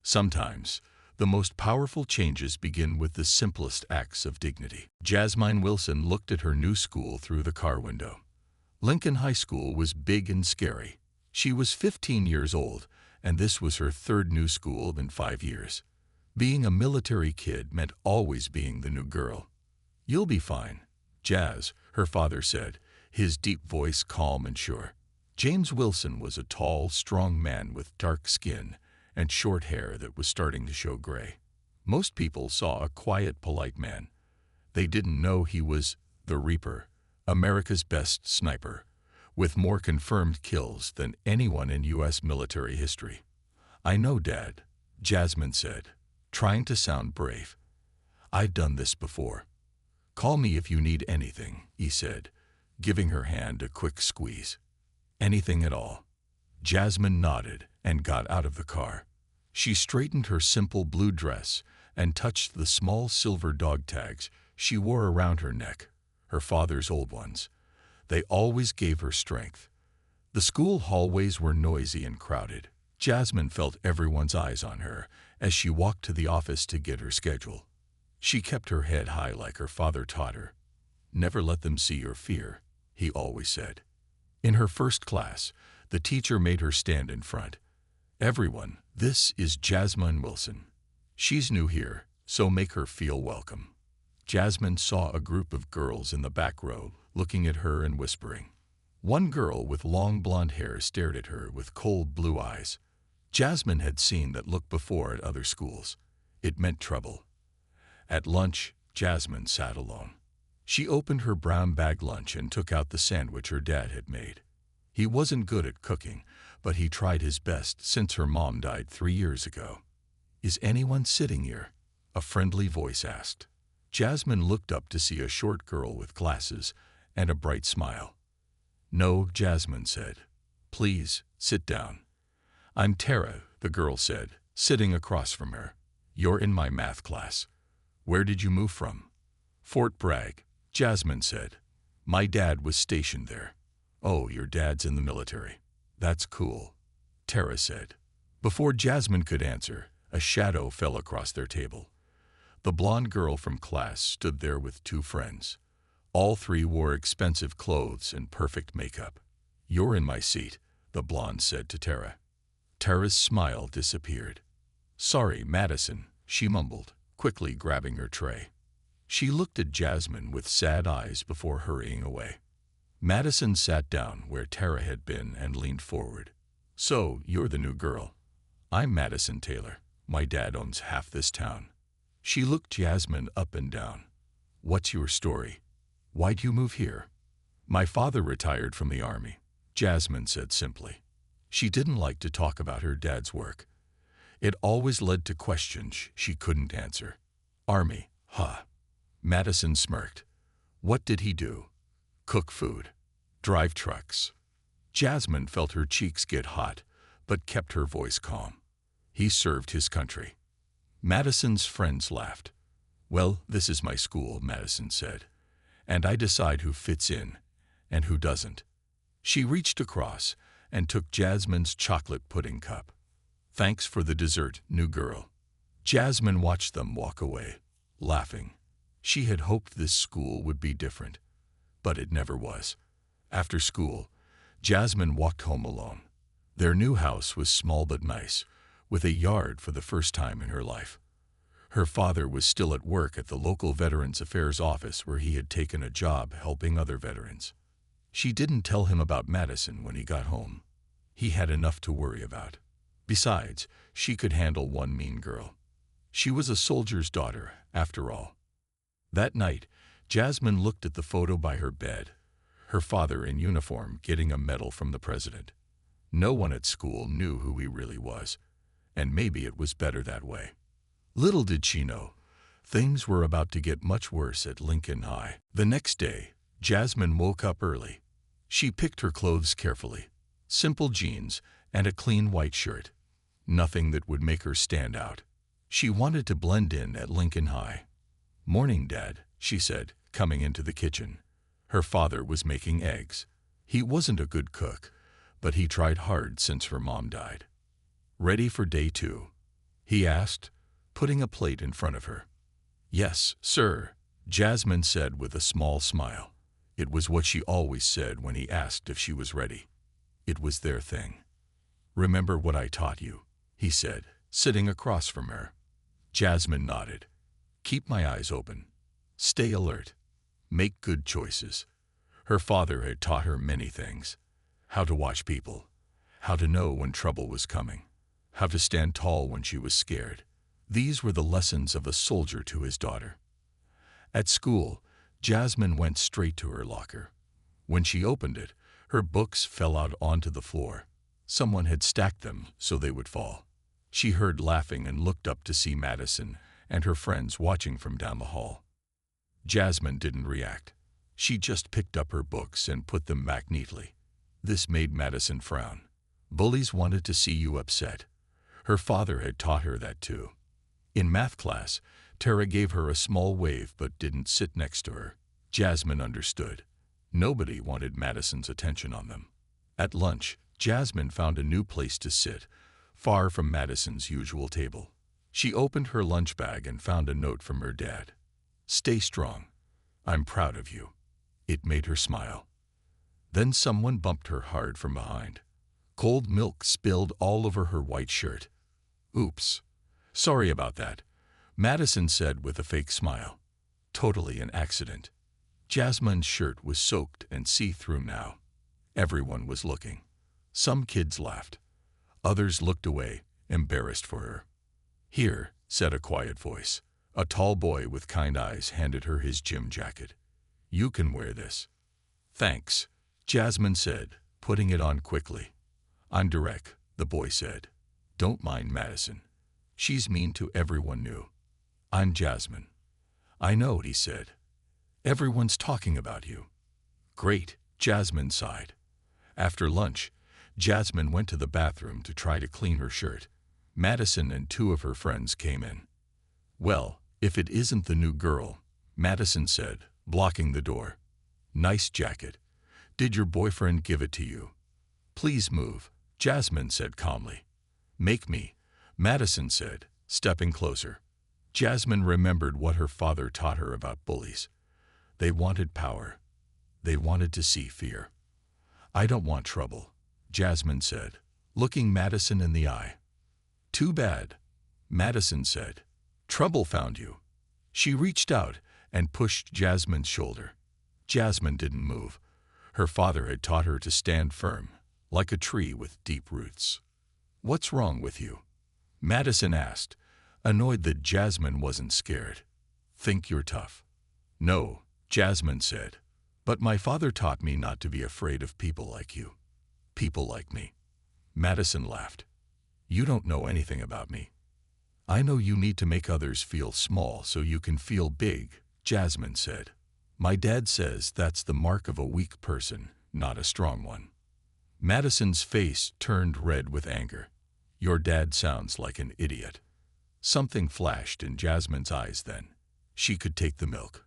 Sometimes, the most powerful changes begin with the simplest acts of dignity. Jasmine Wilson looked at her new school through the car window. Lincoln High School was big and scary. She was 15 years old, and this was her third new school in 5 years. Being a military kid meant always being the new girl. "You'll be fine, Jazz," her father said, his deep voice calm and sure. James Wilson was a tall, strong man with dark skin and short hair that was starting to show gray. Most people saw a quiet, polite man. They didn't know he was the Reaper, America's best sniper, with more confirmed kills than anyone in U.S. military history. "I know, Dad," Jasmine said, trying to sound brave. "I've done this before." "Call me if you need anything," he said, giving her hand a quick squeeze. "Anything at all." Jasmine nodded and got out of the car. She straightened her simple blue dress and touched the small silver dog tags she wore around her neck, her father's old ones. They always gave her strength. The school hallways were noisy and crowded. Jasmine felt everyone's eyes on her as she walked to the office to get her schedule. She kept her head high like her father taught her. "Never let them see your fear," he always said. In her first class, the teacher made her stand in front. "Everyone, this is Jasmine Wilson. She's new here, so make her feel welcome." Jasmine saw a group of girls in the back row looking at her and whispering. One girl with long blonde hair stared at her with cold blue eyes. Jasmine had seen that look before at other schools. It meant trouble. At lunch, Jasmine sat alone. She opened her brown bag lunch and took out the sandwich her dad had made. He wasn't good at cooking, but he tried his best since her mom died 3 years ago. "Is anyone sitting here?" a friendly voice asked. Jasmine looked up to see a short girl with glasses and a bright smile. "No," Jasmine said. "Please, sit down." "I'm Tara," the girl said, sitting across from her. "You're in my math class. Where did you move from?" "Fort Bragg," Jasmine said. "My dad was stationed there." "Oh, your dad's in the military. That's cool," Tara said. Before Jasmine could answer, a shadow fell across their table. The blonde girl from class stood there with 2 friends. All 3 wore expensive clothes and perfect makeup. "You're in my seat," the blonde said to Tara. Tara's smile disappeared. "Sorry, Madison," she mumbled, quickly grabbing her tray. She looked at Jasmine with sad eyes before hurrying away. Madison sat down where Tara had been and leaned forward. "So, you're the new girl." "I'm Madison Taylor. My dad owns half this town." She looked Jasmine up and down. "What's your story? Why'd you move here?" "My father retired from the Army," Jasmine said simply. She didn't like to talk about her dad's work. It always led to questions she couldn't answer. "Army, huh?" Madison smirked. "What did he do?" "Cook food. Drive trucks." Jasmine felt her cheeks get hot, but kept her voice calm. "He served his country." Madison's friends laughed. "Well, this is my school," Madison said, "and I decide who fits in and who doesn't." She reached across and took Jasmine's chocolate pudding cup. "Thanks for the dessert, new girl." Jasmine watched them walk away, laughing. She had hoped this school would be different, but it never was. After school, Jasmine walked home alone. Their new house was small but nice, with a yard for the first time in her life. Her father was still at work at the local Veterans Affairs office where he had taken a job helping other veterans. She didn't tell him about Madison when he got home. He had enough to worry about. Besides, she could handle one mean girl. She was a soldier's daughter, after all. That night, Jasmine looked at the photo by her bed, her father in uniform getting a medal from the president. No one at school knew who he really was, and maybe it was better that way. Little did she know, things were about to get much worse at Lincoln High. The next day, Jasmine woke up early. She picked her clothes carefully. Simple jeans and a clean white shirt. Nothing that would make her stand out. She wanted to blend in at Lincoln High. "Morning, Dad," she said, coming into the kitchen. Her father was making eggs. He wasn't a good cook, but he tried hard since her mom died. "Ready for day 2?" he asked, putting a plate in front of her. "Yes, sir," Jasmine said with a small smile. It was what she always said when he asked if she was ready. It was their thing. "Remember what I taught you," he said, sitting across from her. Jasmine nodded. "Keep my eyes open. Stay alert. Make good choices." Her father had taught her many things. How to watch people. How to know when trouble was coming. How to stand tall when she was scared. These were the lessons of a soldier to his daughter. At school, Jasmine went straight to her locker. When she opened it, her books fell out onto the floor. Someone had stacked them so they would fall. She heard laughing and looked up to see Madison and her friends watching from down the hall. Jasmine didn't react. She just picked up her books and put them back neatly. This made Madison frown. Bullies wanted to see you upset. Her father had taught her that too. In math class, Tara gave her a small wave but didn't sit next to her. Jasmine understood. Nobody wanted Madison's attention on them. At lunch, Jasmine found a new place to sit, far from Madison's usual table. She opened her lunch bag and found a note from her dad. "Stay strong. I'm proud of you." It made her smile. Then someone bumped her hard from behind. Cold milk spilled all over her white shirt. "Oops. Sorry about that," Madison said with a fake smile. "Totally an accident." Jasmine's shirt was soaked and see-through now. Everyone was looking. Some kids laughed. Others looked away, embarrassed for her. "Here," said a quiet voice. A tall boy with kind eyes handed her his gym jacket. "You can wear this." "Thanks," Jasmine said, putting it on quickly. "I'm direct," the boy said. "Don't mind Madison. She's mean to everyone new." "I'm Jasmine." "I know," he said. "Everyone's talking about you." "Great," Jasmine sighed. After lunch, Jasmine went to the bathroom to try to clean her shirt. Madison and two of her friends came in. "Well, if it isn't the new girl," Madison said, blocking the door. "Nice jacket. Did your boyfriend give it to you?" "Please move," Jasmine said calmly. "Make me," Madison said, stepping closer. Jasmine remembered what her father taught her about bullies. They wanted power. They wanted to see fear. "I don't want trouble," Jasmine said, looking Madison in the eye. "Too bad," Madison said. "Trouble found you." She reached out and pushed Jasmine's shoulder. Jasmine didn't move. Her father had taught her to stand firm, like a tree with deep roots. "What's wrong with you?" Madison asked, annoyed that Jasmine wasn't scared. "Think you're tough." "No," Jasmine said, "but my father taught me not to be afraid of people like you." "People like me." Madison laughed. "You don't know anything about me." "I know you need to make others feel small so you can feel big," Jasmine said. "My dad says that's the mark of a weak person, not a strong one." Madison's face turned red with anger. "Your dad sounds like an idiot." Something flashed in Jasmine's eyes then. She could take the milk.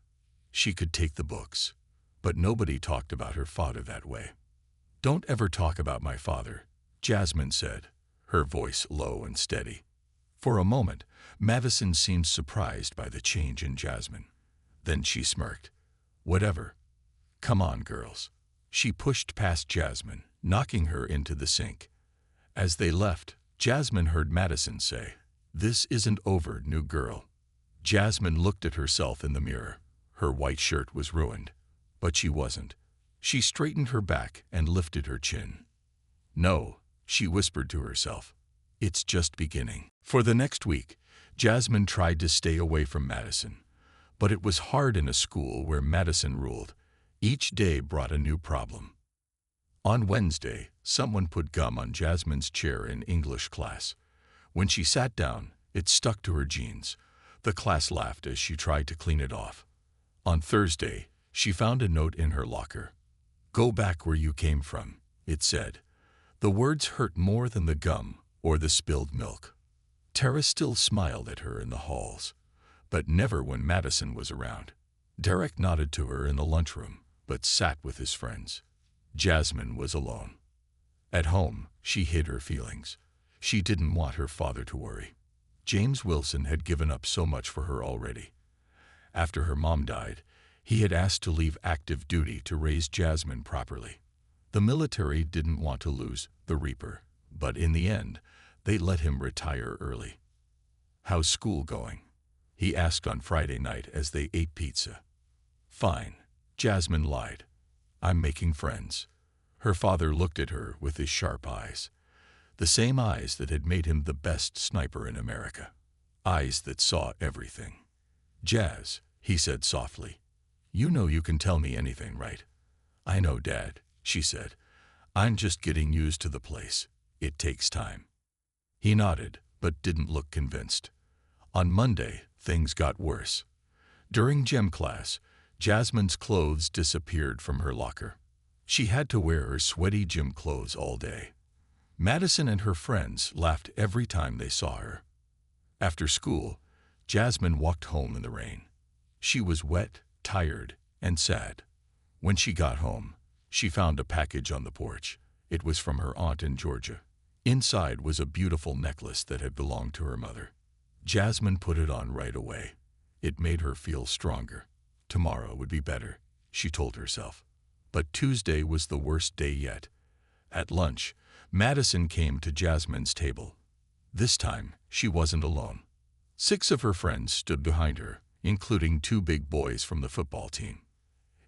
She could take the books. But nobody talked about her father that way. "Don't ever talk about my father," Jasmine said, her voice low and steady. For a moment, Madison seemed surprised by the change in Jasmine. Then she smirked. "Whatever. Come on, girls." She pushed past Jasmine, knocking her into the sink. As they left, Jasmine heard Madison say, "This isn't over, new girl." Jasmine looked at herself in the mirror. Her white shirt was ruined, but she wasn't. She straightened her back and lifted her chin. "No," she whispered to herself. "It's just beginning." For the next week, Jasmine tried to stay away from Madison. But it was hard in a school where Madison ruled. Each day brought a new problem. On Wednesday, someone put gum on Jasmine's chair in English class. When she sat down, it stuck to her jeans. The class laughed as she tried to clean it off. On Thursday, she found a note in her locker. "Go back where you came from," it said. The words hurt more than the gum or the spilled milk. Tara still smiled at her in the halls, but never when Madison was around. Derek nodded to her in the lunchroom, but sat with his friends. Jasmine was alone. At home, she hid her feelings. She didn't want her father to worry. James Wilson had given up so much for her already. After her mom died, he had asked to leave active duty to raise Jasmine properly. The military didn't want to lose the Reaper, but in the end, they let him retire early. "How's school going?" he asked on Friday night as they ate pizza. "Fine," Jasmine lied. "I'm making friends." Her father looked at her with his sharp eyes. The same eyes that had made him the best sniper in America. Eyes that saw everything. "Jazz," he said softly. "You know you can tell me anything, right?" "I know, Dad," she said. "I'm just getting used to the place. It takes time." He nodded, but didn't look convinced. On Monday, things got worse. During gym class, Jasmine's clothes disappeared from her locker. She had to wear her sweaty gym clothes all day. Madison and her friends laughed every time they saw her. After school, Jasmine walked home in the rain. She was wet, tired, and sad. When she got home, she found a package on the porch. It was from her aunt in Georgia. Inside was a beautiful necklace that had belonged to her mother. Jasmine put it on right away. It made her feel stronger. Tomorrow would be better, she told herself. But Tuesday was the worst day yet. At lunch, Madison came to Jasmine's table. This time, she wasn't alone. 6 of her friends stood behind her, including 2 big boys from the football team.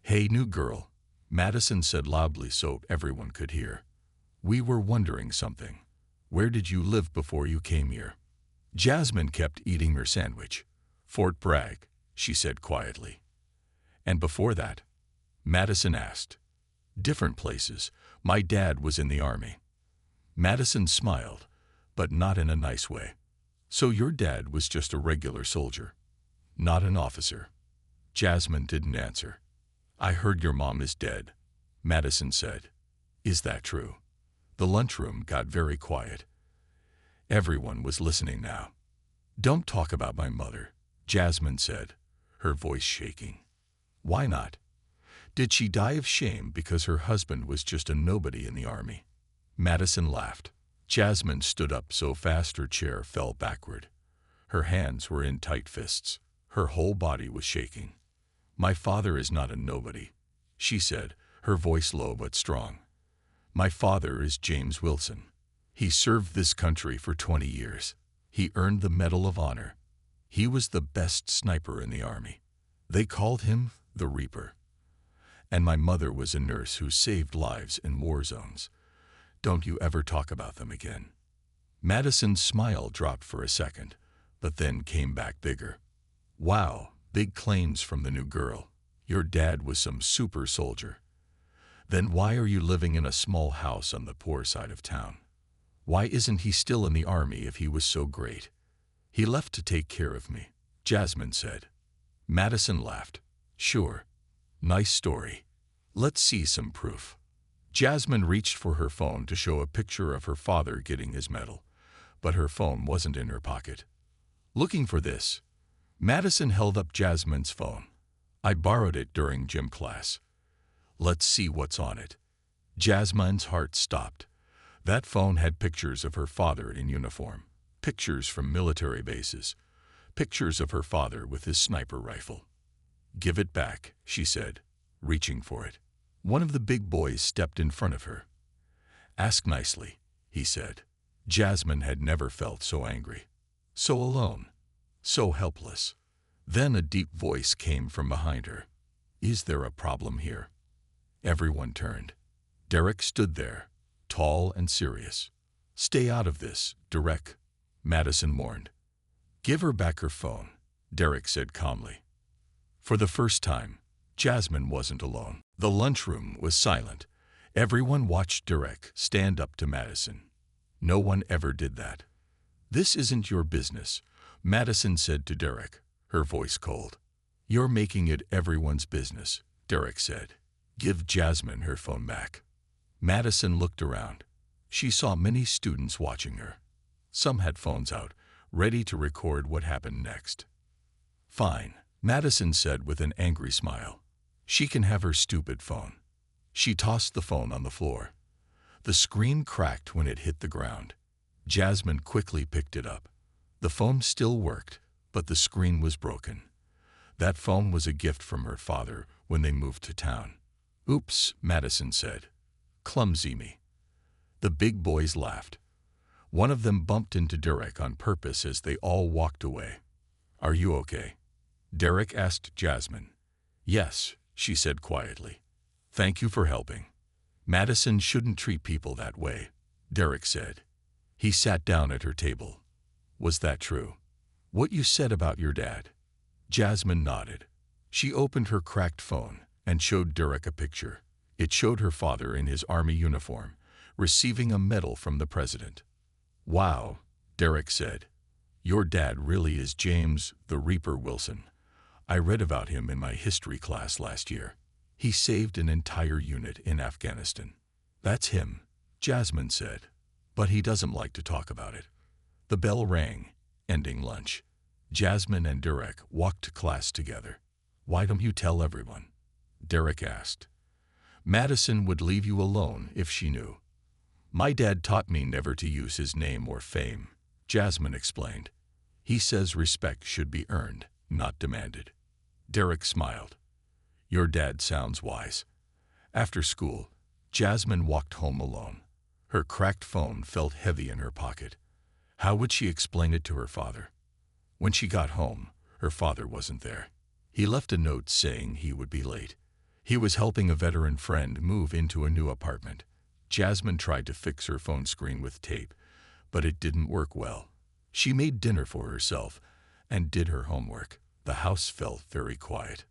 "Hey, new girl," Madison said loudly so everyone could hear. "We were wondering something. Where did you live before you came here?" Jasmine kept eating her sandwich. "Fort Bragg," she said quietly. "And before that?" Madison asked. "Different places. My dad was in the army." Madison smiled, but not in a nice way. "So your dad was just a regular soldier, not an officer?" Jasmine didn't answer. "I heard your mom is dead," Madison said. "Is that true?" The lunchroom got very quiet. Everyone was listening now. "Don't talk about my mother," Jasmine said, her voice shaking. "Why not? Did she die of shame because her husband was just a nobody in the army?" Madison laughed. Jasmine stood up so fast her chair fell backward. Her hands were in tight fists. Her whole body was shaking. "My father is not a nobody," she said, her voice low but strong. "My father is James Wilson. He served this country for 20 years. He earned the Medal of Honor. He was the best sniper in the army. They called him the Reaper. And my mother was a nurse who saved lives in war zones. Don't you ever talk about them again." Madison's smile dropped for a second, but then came back bigger. "Wow, big claims from the new girl. Your dad was some super soldier. Then why are you living in a small house on the poor side of town? Why isn't he still in the army if he was so great?" "He left to take care of me," Jasmine said. Madison laughed. "Sure. Nice story. Let's see some proof." Jasmine reached for her phone to show a picture of her father getting his medal, but her phone wasn't in her pocket. Looking for this, Madison held up Jasmine's phone. "I borrowed it during gym class. Let's see what's on it." Jasmine's heart stopped. That phone had pictures of her father in uniform, pictures from military bases, pictures of her father with his sniper rifle. "Give it back," she said, reaching for it. One of the big boys stepped in front of her. "Ask nicely," he said. Jasmine had never felt so angry, so alone, so helpless. Then a deep voice came from behind her. "Is there a problem here?" Everyone turned. Derek stood there, tall and serious. "Stay out of this, Derek," Madison warned. "Give her back her phone," Derek said calmly. For the first time, Jasmine wasn't alone. The lunchroom was silent. Everyone watched Derek stand up to Madison. No one ever did that. "This isn't your business," Madison said to Derek, her voice cold. "You're making it everyone's business," Derek said. "Give Jasmine her phone back." Madison looked around. She saw many students watching her. Some had phones out, ready to record what happened next. "Fine," Madison said with an angry smile. "She can have her stupid phone." She tossed the phone on the floor. The screen cracked when it hit the ground. Jasmine quickly picked it up. The phone still worked, but the screen was broken. That phone was a gift from her father when they moved to town. "Oops," Madison said. "Clumsy me." The big boys laughed. One of them bumped into Derek on purpose as they all walked away. "Are you okay?" Derek asked Jasmine. "Yes," she said quietly. "Thank you for helping." "Madison shouldn't treat people that way," Derek said. He sat down at her table. "Was that true? What you said about your dad?" Jasmine nodded. She opened her cracked phone and showed Derek a picture. It showed her father in his army uniform, receiving a medal from the president. "Wow," Derek said. "Your dad really is James the Reaper Wilson. I read about him in my history class last year. He saved an entire unit in Afghanistan." "That's him," Jasmine said, "but he doesn't like to talk about it." The bell rang, ending lunch. Jasmine and Derek walked to class together. "Why don't you tell everyone?" Derek asked. "Madison would leave you alone if she knew." "My dad taught me never to use his name or fame," Jasmine explained. "He says respect should be earned, not demanded." Derek smiled. "Your dad sounds wise." After school, Jasmine walked home alone. Her cracked phone felt heavy in her pocket. How would she explain it to her father? When she got home, her father wasn't there. He left a note saying he would be late. He was helping a veteran friend move into a new apartment. Jasmine tried to fix her phone screen with tape, but it didn't work well. She made dinner for herself and did her homework. The house felt very quiet.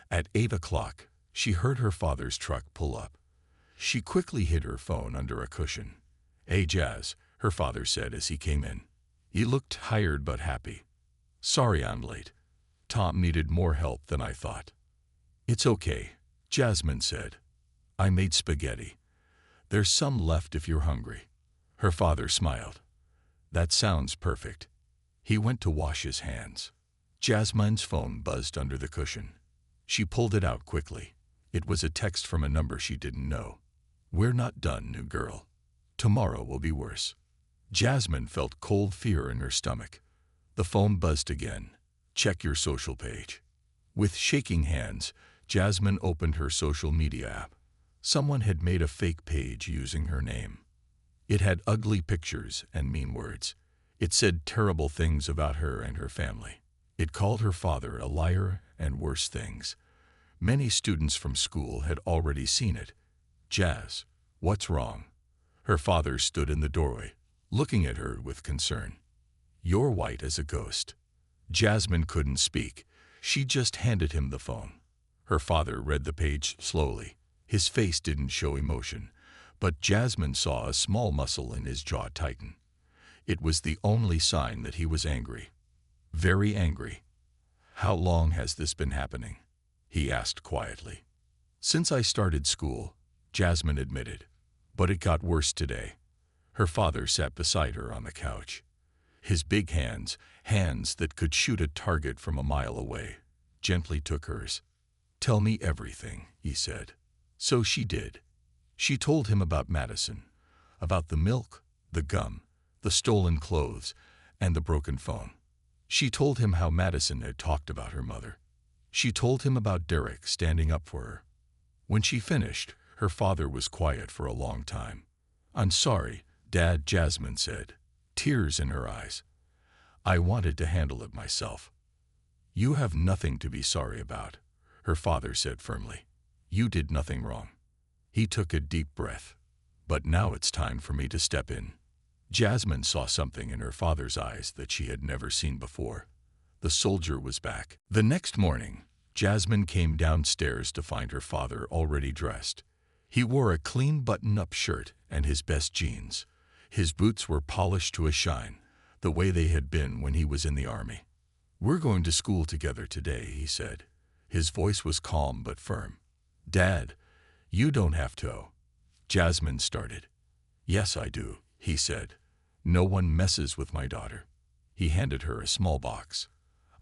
At 8 o'clock, she heard her father's truck pull up. She quickly hid her phone under a cushion. "Hey, Jazz," her father said as he came in. He looked tired but happy. "Sorry I'm late. Tom needed more help than I thought." "It's okay," Jasmine said. "I made spaghetti. There's some left if you're hungry." Her father smiled. "That sounds perfect." He went to wash his hands. Jasmine's phone buzzed under the cushion. She pulled it out quickly. It was a text from a number she didn't know. "We're not done, new girl. Tomorrow will be worse." Jasmine felt cold fear in her stomach. The phone buzzed again. "Check your social page." With shaking hands, Jasmine opened her social media app. Someone had made a fake page using her name. It had ugly pictures and mean words. It said terrible things about her and her family. It called her father a liar and worse things. Many students from school had already seen it. "Jazz, what's wrong?" Her father stood in the doorway, looking at her with concern. "You're white as a ghost." Jasmine couldn't speak. She just handed him the phone. Her father read the page slowly. His face didn't show emotion, but Jasmine saw a small muscle in his jaw tighten. It was the only sign that he was angry. Very angry. "How long has this been happening?" he asked quietly. "Since I started school," Jasmine admitted. "But it got worse today." Her father sat beside her on the couch. His big hands, hands that could shoot a target from a mile away, gently took hers. "Tell me everything," he said. So she did. She told him about Madison, about the milk, the gum, the stolen clothes, and the broken phone. She told him how Madison had talked about her mother. She told him about Derek standing up for her. When she finished, her father was quiet for a long time. "I'm sorry, Dad," Jasmine said, tears in her eyes. "I wanted to handle it myself." "You have nothing to be sorry about," her father said firmly. "You did nothing wrong." He took a deep breath. "But now it's time for me to step in." Jasmine saw something in her father's eyes that she had never seen before. The soldier was back. The next morning, Jasmine came downstairs to find her father already dressed. He wore a clean button-up shirt and his best jeans. His boots were polished to a shine, the way they had been when he was in the army. "We're going to school together today," he said. His voice was calm but firm. "Dad, you don't have to." Jasmine started. "Yes, I do," he said. "No one messes with my daughter." He handed her a small box.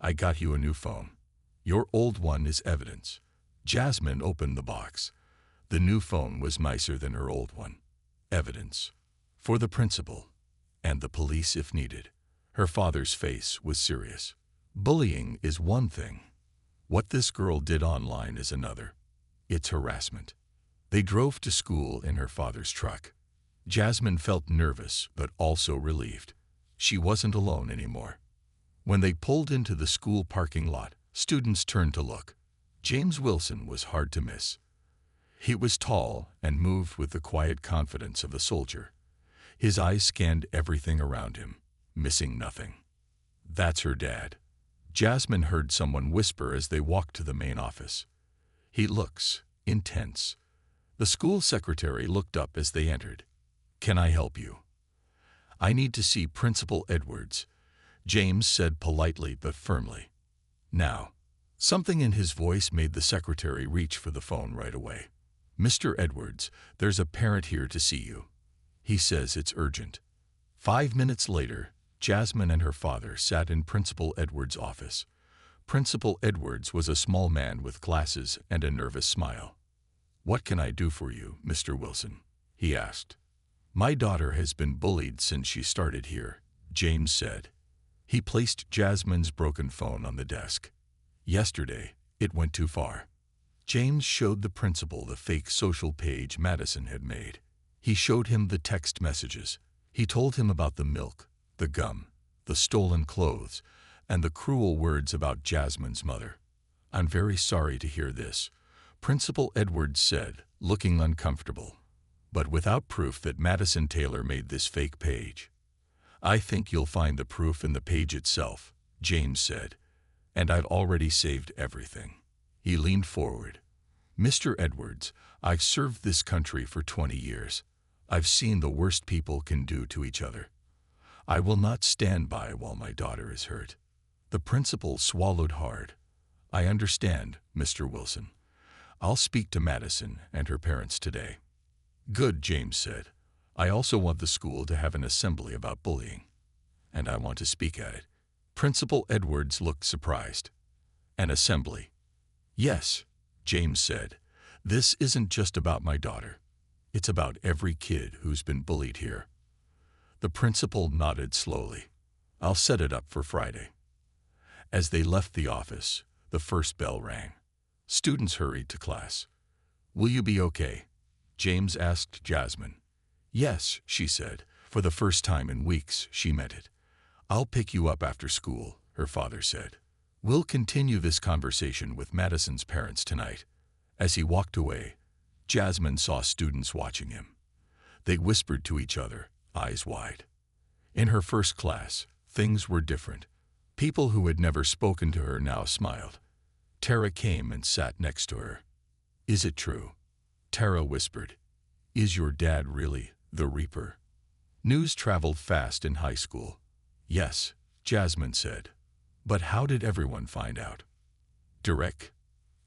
"I got you a new phone. Your old one is evidence." Jasmine opened the box. The new phone was nicer than her old one. Evidence. For the principal. And the police if needed. Her father's face was serious. Bullying is one thing. What this girl did online is another. It's harassment. They drove to school in her father's truck. Jasmine felt nervous but also relieved. She wasn't alone anymore. When they pulled into the school parking lot, students turned to look. James Wilson was hard to miss. He was tall and moved with the quiet confidence of a soldier. His eyes scanned everything around him, missing nothing. "That's her dad," Jasmine heard someone whisper as they walked to the main office. "He looks intense." The school secretary looked up as they entered. "Can I help you?" "I need to see Principal Edwards," James said politely but firmly. "Now." Something in his voice made the secretary reach for the phone right away. "Mr. Edwards, there's a parent here to see you. He says it's urgent." 5 minutes later, Jasmine and her father sat in Principal Edwards' office. Principal Edwards was a small man with glasses and a nervous smile. "What can I do for you, Mr. Wilson?" he asked. "My daughter has been bullied since she started here," James said. He placed Jasmine's broken phone on the desk. "Yesterday, it went too far." James showed the principal the fake social page Madison had made. He showed him the text messages. He told him about the milk, the gum, the stolen clothes, and the cruel words about Jasmine's mother. "I'm very sorry to hear this," Principal Edwards said, looking uncomfortable, "but without proof that Madison Taylor made this fake page." "I think you'll find the proof in the page itself," James said, "and I've already saved everything." He leaned forward. "Mr. Edwards, I've served this country for 20 years. I've seen the worst people can do to each other. I will not stand by while my daughter is hurt." The principal swallowed hard. "I understand, Mr. Wilson. I'll speak to Madison and her parents today." "Good," James said. "I also want the school to have an assembly about bullying, and I want to speak at it." Principal Edwards looked surprised. "An assembly?" "Yes," James said. "This isn't just about my daughter. It's about every kid who's been bullied here." The principal nodded slowly. "I'll set it up for Friday." As they left the office, the first bell rang. Students hurried to class. "Will you be okay?" James asked Jasmine. "Yes," she said. For the first time in weeks, she meant it. "I'll pick you up after school," her father said. "We'll continue this conversation with Madison's parents tonight." As he walked away, Jasmine saw students watching him. They whispered to each other, eyes wide. In her first class, things were different. People who had never spoken to her now smiled. Tara came and sat next to her. "Is it true?" Tara whispered. "Is your dad really the Reaper?" News traveled fast in high school. "Yes," Jasmine said. "But how did everyone find out?" "Derek,"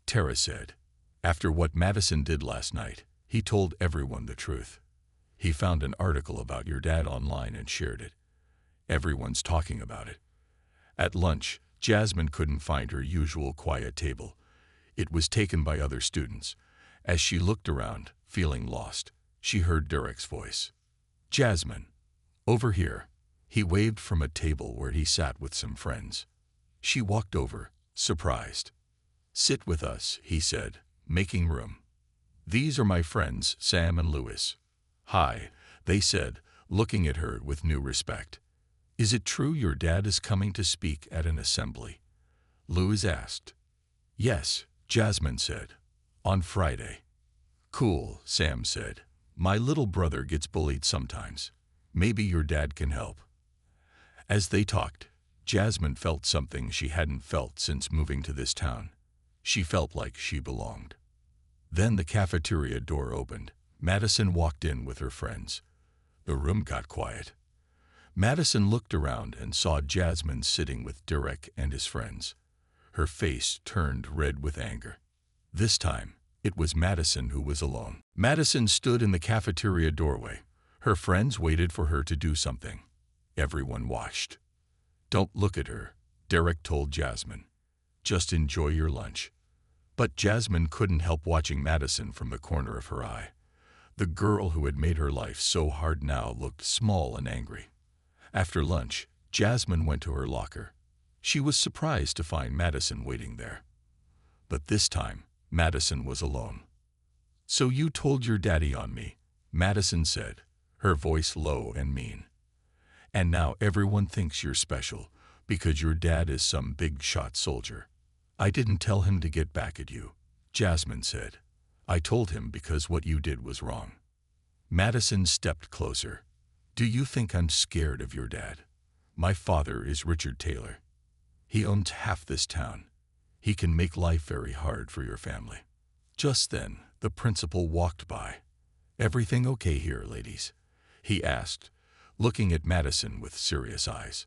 Tara said. "After what Madison did last night, he told everyone the truth. He found an article about your dad online and shared it. Everyone's talking about it." At lunch, Jasmine couldn't find her usual quiet table. It was taken by other students. As she looked around, feeling lost, she heard Derek's voice. "Jasmine, over here." He waved from a table where he sat with some friends. She walked over, surprised. "Sit with us," he said, making room. "These are my friends, Sam and Lewis." "Hi," they said, looking at her with new respect. "Is it true your dad is coming to speak at an assembly?" Lewis asked. "Yes," Jasmine said. "On Friday." "Cool," Sam said. "My little brother gets bullied sometimes. Maybe your dad can help." As they talked, Jasmine felt something she hadn't felt since moving to this town. She felt like she belonged. Then the cafeteria door opened. Madison walked in with her friends. The room got quiet. Madison looked around and saw Jasmine sitting with Derek and his friends. Her face turned red with anger. This time, it was Madison who was alone. Madison stood in the cafeteria doorway. Her friends waited for her to do something. Everyone watched. "Don't look at her," Derek told Jasmine. "Just enjoy your lunch." But Jasmine couldn't help watching Madison from the corner of her eye. The girl who had made her life so hard now looked small and angry. After lunch, Jasmine went to her locker. She was surprised to find Madison waiting there. But this time, Madison was alone. "So you told your daddy on me," Madison said, her voice low and mean. "And now everyone thinks you're special because your dad is some big-shot soldier." "I didn't tell him to get back at you," Jasmine said. "I told him because what you did was wrong." Madison stepped closer. "Do you think I'm scared of your dad? My father is Richard Taylor. He owns half this town. He can make life very hard for your family." Just then, the principal walked by. "Everything okay here, ladies?" he asked, looking at Madison with serious eyes.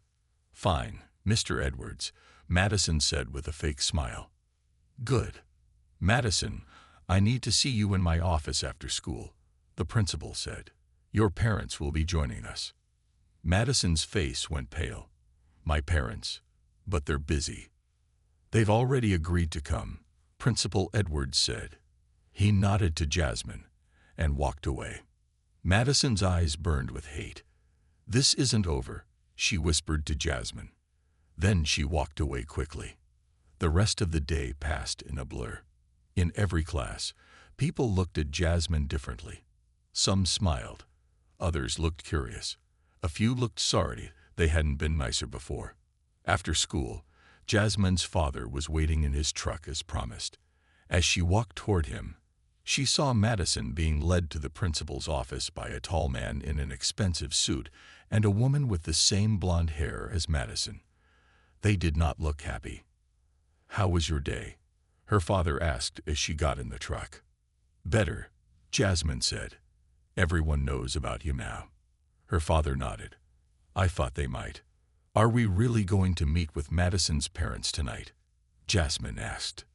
"Fine, Mr. Edwards," Madison said with a fake smile. "Good. Madison, I need to see you in my office after school," the principal said. "Your parents will be joining us." Madison's face went pale. "My parents? But they're busy." "They've already agreed to come," Principal Edwards said. He nodded to Jasmine and walked away. Madison's eyes burned with hate. "This isn't over," she whispered to Jasmine. Then she walked away quickly. The rest of the day passed in a blur. In every class, people looked at Jasmine differently. Some smiled. Others looked curious. A few looked sorry they hadn't been nicer before. After school, Jasmine's father was waiting in his truck as promised. As she walked toward him, she saw Madison being led to the principal's office by a tall man in an expensive suit and a woman with the same blonde hair as Madison. They did not look happy. "How was your day?" her father asked as she got in the truck. "Better," Jasmine said. "Everyone knows about you now." Her father nodded. "I thought they might." "Are we really going to meet with Madison's parents tonight?" Jasmine asked.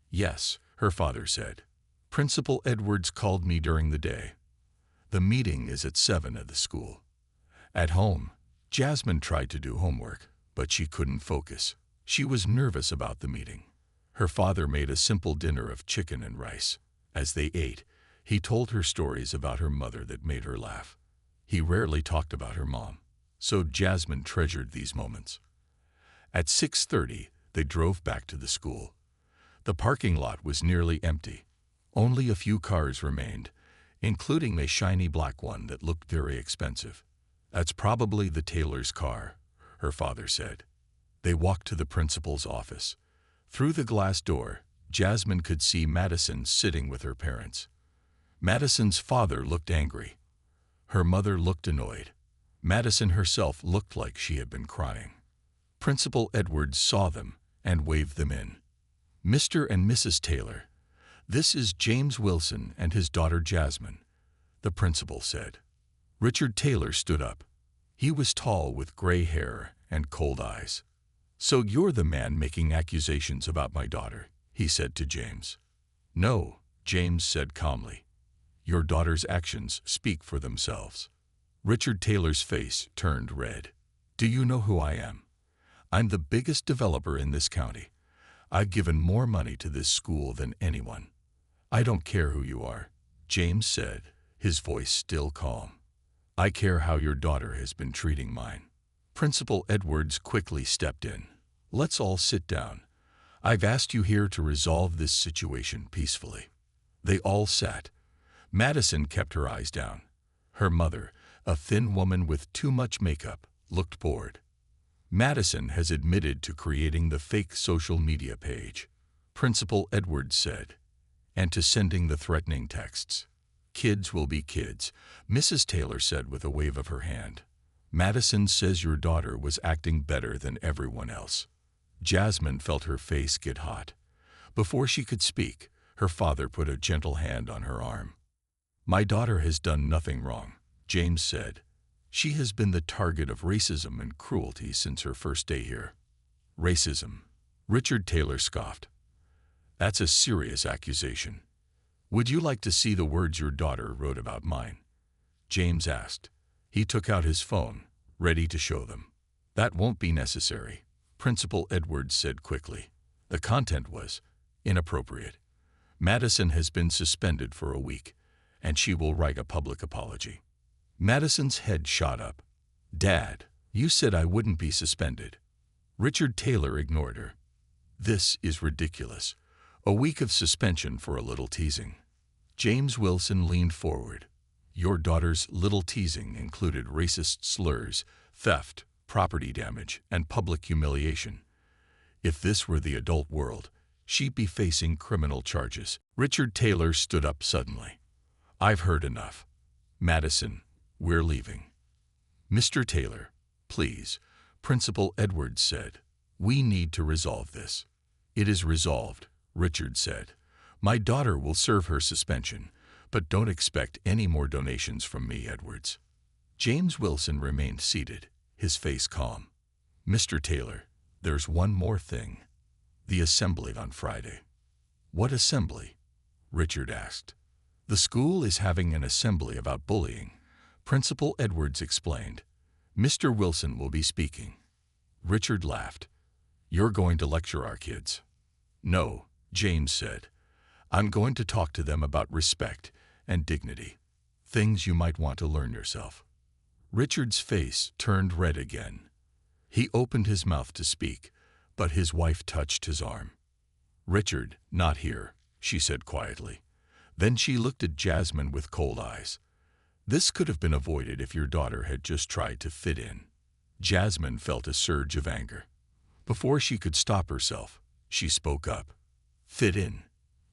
"Yes," her father said. "Principal Edwards called me during the day. The meeting is at 7 at the school." At home, Jasmine tried to do homework, but she couldn't focus. She was nervous about the meeting. Her father made a simple dinner of chicken and rice. As they ate, he told her stories about her mother that made her laugh. He rarely talked about her mom, so Jasmine treasured these moments. At 6:30, they drove back to the school. The parking lot was nearly empty. Only a few cars remained, including a shiny black one that looked very expensive. "That's probably the Taylor's car," her father said. They walked to the principal's office. Through the glass door, Jasmine could see Madison sitting with her parents. Madison's father looked angry. Her mother looked annoyed. Madison herself looked like she had been crying. Principal Edwards saw them and waved them in. "Mr. and Mrs. Taylor, this is James Wilson and his daughter Jasmine," the principal said. Richard Taylor stood up. He was tall with gray hair and cold eyes. "So you're the man making accusations about my daughter," he said to James. "No," James said calmly. "Your daughter's actions speak for themselves." Richard Taylor's face turned red. "Do you know who I am? I'm the biggest developer in this county. I've given more money to this school than anyone." "I don't care who you are," James said, his voice still calm. "I care how your daughter has been treating mine." Principal Edwards quickly stepped in. "Let's all sit down. I've asked you here to resolve this situation peacefully." They all sat. Madison kept her eyes down. Her mother, a thin woman with too much makeup, looked bored. "Madison has admitted to creating the fake social media page," Principal Edwards said, "and to sending the threatening texts." "Kids will be kids," Mrs. Taylor said with a wave of her hand. "Madison says your daughter was acting better than everyone else." Jasmine felt her face get hot. Before she could speak, her father put a gentle hand on her arm. "My daughter has done nothing wrong," James said. "She has been the target of racism and cruelty since her first day here." "Racism?" Richard Taylor scoffed. "That's a serious accusation. Would you like to see the words your daughter wrote about mine?" James asked. He took out his phone, ready to show them. "That won't be necessary," Principal Edwards said quickly. The content was inappropriate. "Madison has been suspended for a week, and she will write a public apology." Madison's head shot up. "Dad, You said I wouldn't be suspended. Richard Taylor ignored her. This is ridiculous. A week of suspension for a little teasing. James Wilson leaned forward. Your daughter's little teasing included racist slurs, theft, property damage, and public humiliation. If this were the adult world, she'd be facing criminal charges. Richard Taylor stood up suddenly. I've heard enough. Madison, we're leaving. Mr. Taylor, please, Principal Edwards said. We need to resolve this. It is resolved, Richard said. My daughter will serve her suspension, but don't expect any more donations from me, Edwards. James Wilson remained seated, his face calm. Mr. Taylor, there's one more thing. The assembly on Friday. What assembly? Richard asked. The school is having an assembly about bullying, Principal Edwards explained. Mr. Wilson will be speaking. Richard laughed. You're going to lecture our kids? No, James said. I'm going to talk to them about respect and dignity, things you might want to learn yourself. Richard's face turned red again. He opened his mouth to speak, but his wife touched his arm. Richard, not here, she said quietly. Then she looked at Jasmine with cold eyes. This could have been avoided if your daughter had just tried to fit in. Jasmine felt a surge of anger. Before she could stop herself, she spoke up. Fit in?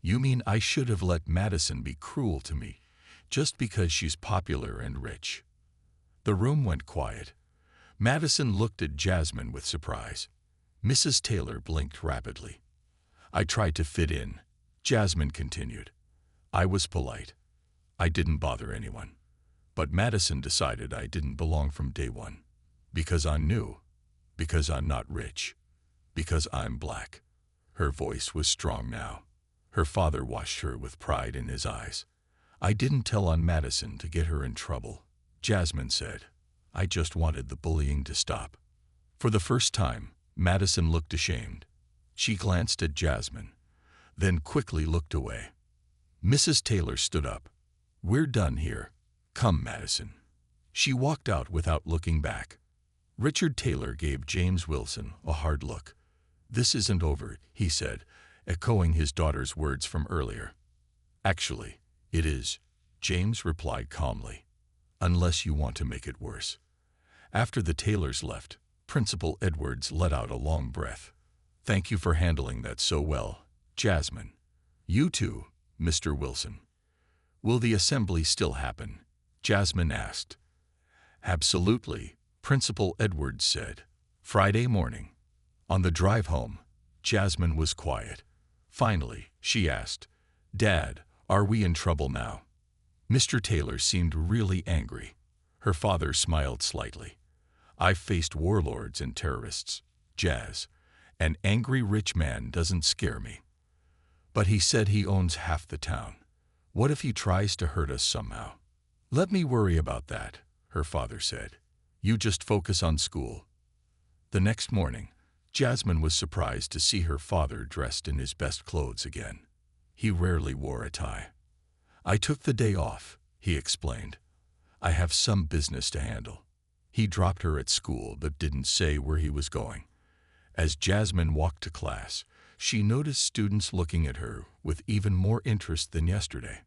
You mean I should have let Madison be cruel to me, just because she's popular and rich? The room went quiet. Madison looked at Jasmine with surprise. Mrs. Taylor blinked rapidly. I tried to fit in, Jasmine continued. I was polite. I didn't bother anyone. But Madison decided I didn't belong from day one. Because I'm new. Because I'm not rich. Because I'm black. Her voice was strong now. Her father watched her with pride in his eyes. I didn't tell on Madison to get her in trouble, Jasmine said. I just wanted the bullying to stop. For the first time, Madison looked ashamed. She glanced at Jasmine, then quickly looked away. Mrs. Taylor stood up. We're done here. Come, Madison. She walked out without looking back. Richard Taylor gave James Wilson a hard look. This isn't over, he said, echoing his daughter's words from earlier. Actually, it is, James replied calmly. Unless you want to make it worse. After the Taylors left, Principal Edwards let out a long breath. Thank you for handling that so well, Jasmine. You too, Mr. Wilson. Will the assembly still happen? Jasmine asked. Absolutely, Principal Edwards said. Friday morning. On the drive home, Jasmine was quiet. Finally, she asked, Dad, are we in trouble now? Mr. Taylor seemed really angry. Her father smiled slightly. I've faced warlords and terrorists, Jazz. An angry rich man doesn't scare me. But he said he owns half the town. What if he tries to hurt us somehow? Let me worry about that, her father said. You just focus on school. The next morning, Jasmine was surprised to see her father dressed in his best clothes again. He rarely wore a tie. I took the day off, he explained. I have some business to handle. He dropped her at school but didn't say where he was going. As Jasmine walked to class, she noticed students looking at her with even more interest than yesterday.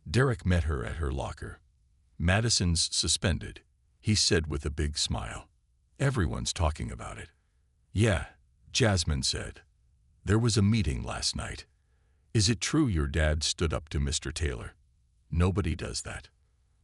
Derek met her at her locker. Madison's suspended, he said with a big smile. Everyone's talking about it. Yeah, Jasmine said. There was a meeting last night. Is it true your dad stood up to Mr. Taylor? Nobody does that.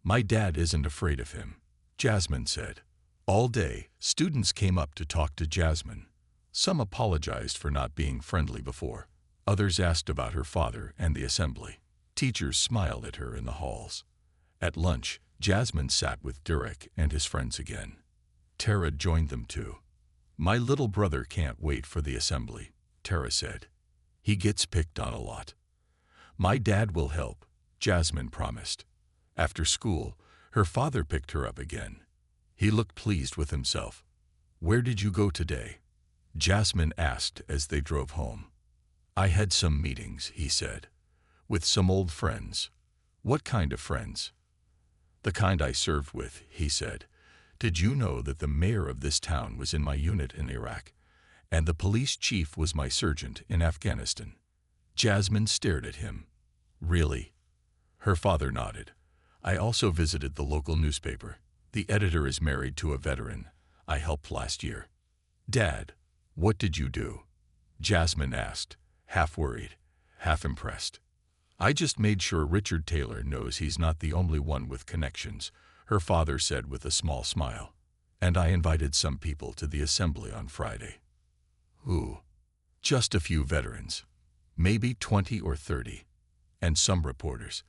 My dad isn't afraid of him, Jasmine said. All day, students came up to talk to Jasmine. Some apologized for not being friendly before. Others asked about her father and the assembly. Teachers smiled at her in the halls. At lunch, Jasmine sat with Derek and his friends again. Tara joined them too. My little brother can't wait for the assembly, Tara said. He gets picked on a lot. My dad will help, Jasmine promised. After school, her father picked her up again. He looked pleased with himself. Where did you go today? Jasmine asked as they drove home. I had some meetings, he said. With some old friends. What kind of friends? The kind I served with, he said. Did you know that the mayor of this town was in my unit in Iraq, and the police chief was my sergeant in Afghanistan? Jasmine stared at him. Really? Her father nodded. I also visited the local newspaper. The editor is married to a veteran I helped last year. Dad, what did you do? Jasmine asked, half worried, half impressed. I just made sure Richard Taylor knows he's not the only one with connections, her father said with a small smile. And I invited some people to the assembly on Friday. Who? Just a few veterans. Maybe 20 or 30. And some reporters.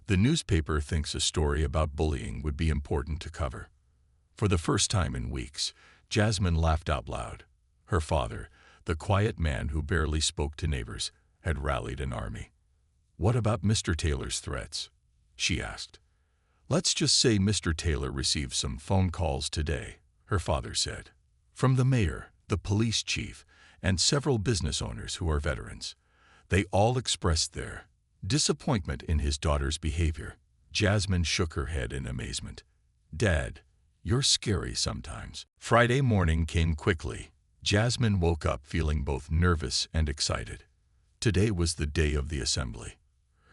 The newspaper thinks a story about bullying would be important to cover. For the first time in weeks, Jasmine laughed out loud. Her father, the quiet man who barely spoke to neighbors, had rallied an army. What about Mr. Taylor's threats? She asked. Let's just say Mr. Taylor received some phone calls today, her father said. From the mayor, the police chief, and several business owners who are veterans. They all expressed their disappointment in his daughter's behavior. Jasmine shook her head in amazement. Dad, you're scary sometimes. Friday morning came quickly. Jasmine woke up feeling both nervous and excited. Today was the day of the assembly.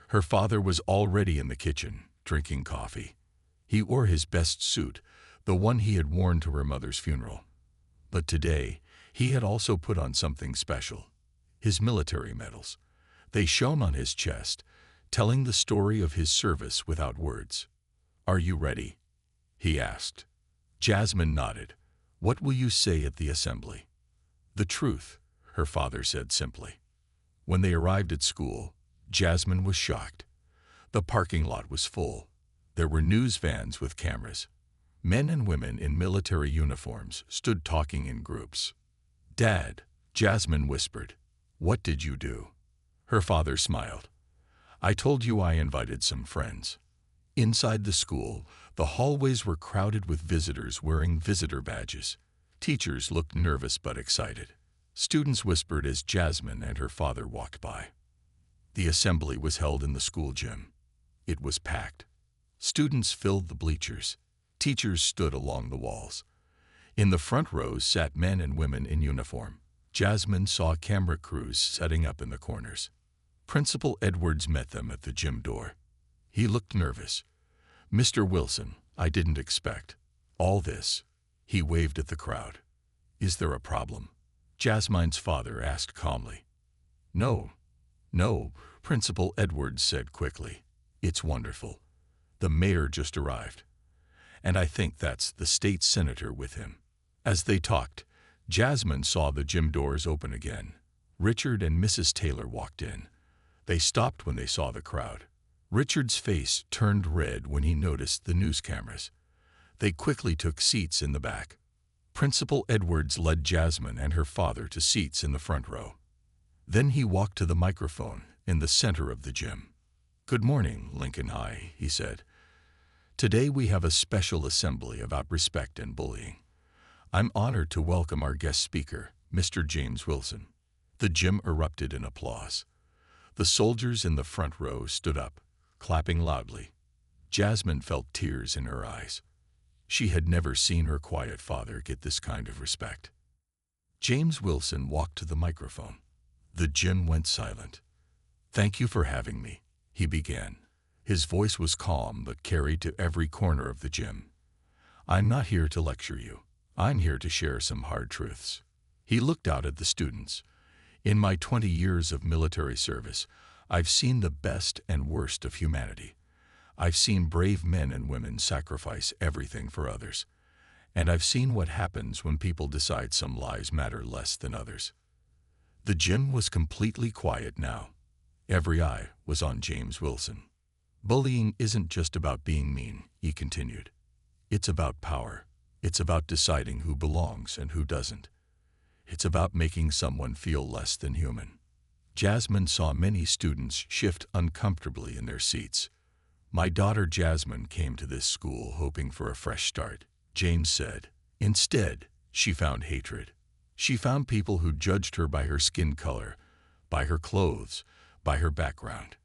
Her father was already in the kitchen, drinking coffee. He wore his best suit, the one he had worn to her mother's funeral. But today, he had also put on something special. His military medals. They shone on his chest, telling the story of his service without words. Are you ready? He asked. Jasmine nodded. What will you say at the assembly? The truth, her father said simply. When they arrived at school, Jasmine was shocked. The parking lot was full. There were news vans with cameras. Men and women in military uniforms stood talking in groups. Dad, Jasmine whispered, what did you do? Her father smiled. I told you I invited some friends. Inside the school, the hallways were crowded with visitors wearing visitor badges. Teachers looked nervous but excited. Students whispered as Jasmine and her father walked by. The assembly was held in the school gym. It was packed. Students filled the bleachers. Teachers stood along the walls. In the front rows sat men and women in uniform. Jasmine saw camera crews setting up in the corners. Principal Edwards met them at the gym door. He looked nervous. Mr. Wilson, I didn't expect all this. He waved at the crowd. Is there a problem? Jasmine's father asked calmly. No, Principal Edwards said quickly. It's wonderful. The mayor just arrived. And I think that's the state senator with him. As they talked, Jasmine saw the gym doors open again. Richard and Mrs. Taylor walked in. They stopped when they saw the crowd. Richard's face turned red when he noticed the news cameras. They quickly took seats in the back. Principal Edwards led Jasmine and her father to seats in the front row. Then he walked to the microphone in the center of the gym. Good morning, Lincoln High, he said. Today we have a special assembly about respect and bullying. I'm honored to welcome our guest speaker, Mr. James Wilson. The gym erupted in applause. The soldiers in the front row stood up, clapping loudly. Jasmine felt tears in her eyes. She had never seen her quiet father get this kind of respect. James Wilson walked to the microphone. The gym went silent. Thank you for having me, he began. His voice was calm but carried to every corner of the gym. I'm not here to lecture you. I'm here to share some hard truths. He looked out at the students. In my 20 years of military service, I've seen the best and worst of humanity. I've seen brave men and women sacrifice everything for others. And I've seen what happens when people decide some lives matter less than others. The gym was completely quiet now. Every eye was on James Wilson. Bullying isn't just about being mean, he continued. It's about power. It's about deciding who belongs and who doesn't. It's about making someone feel less than human. Jasmine saw many students shift uncomfortably in their seats. My daughter Jasmine came to this school hoping for a fresh start, James said. Instead, she found hatred. She found people who judged her by her skin color, by her clothes, by her background.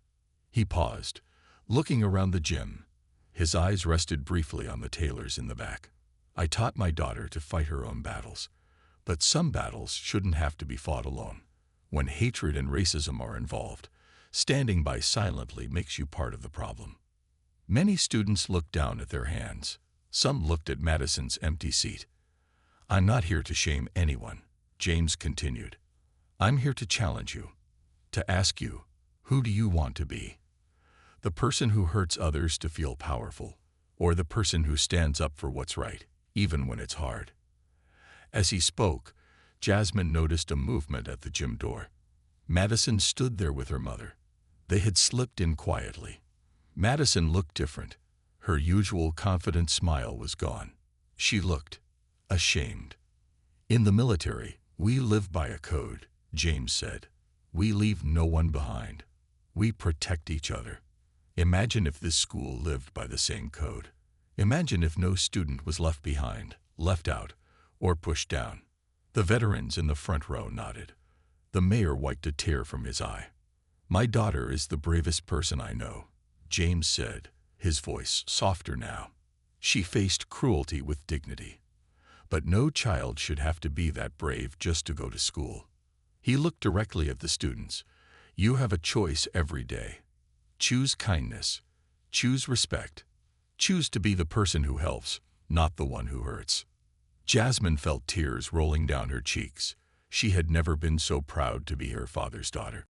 He paused, looking around the gym. His eyes rested briefly on the Taylors in the back. I taught my daughter to fight her own battles. But some battles shouldn't have to be fought alone. When hatred and racism are involved, standing by silently makes you part of the problem. Many students looked down at their hands. Some looked at Madison's empty seat. I'm not here to shame anyone, James continued. I'm here to challenge you, to ask you, who do you want to be? The person who hurts others to feel powerful, or the person who stands up for what's right, even when it's hard? As he spoke, Jasmine noticed a movement at the gym door. Madison stood there with her mother. They had slipped in quietly. Madison looked different. Her usual confident smile was gone. She looked ashamed. In the military, we live by a code, James said. We leave no one behind. We protect each other. Imagine if this school lived by the same code. Imagine if no student was left behind, left out, or pushed down. The veterans in the front row nodded. The mayor wiped a tear from his eye. My daughter is the bravest person I know, James said, his voice softer now. She faced cruelty with dignity. But no child should have to be that brave just to go to school. He looked directly at the students. You have a choice every day. Choose kindness. Choose respect. Choose to be the person who helps, not the one who hurts. Jasmine felt tears rolling down her cheeks. She had never been so proud to be her father's daughter.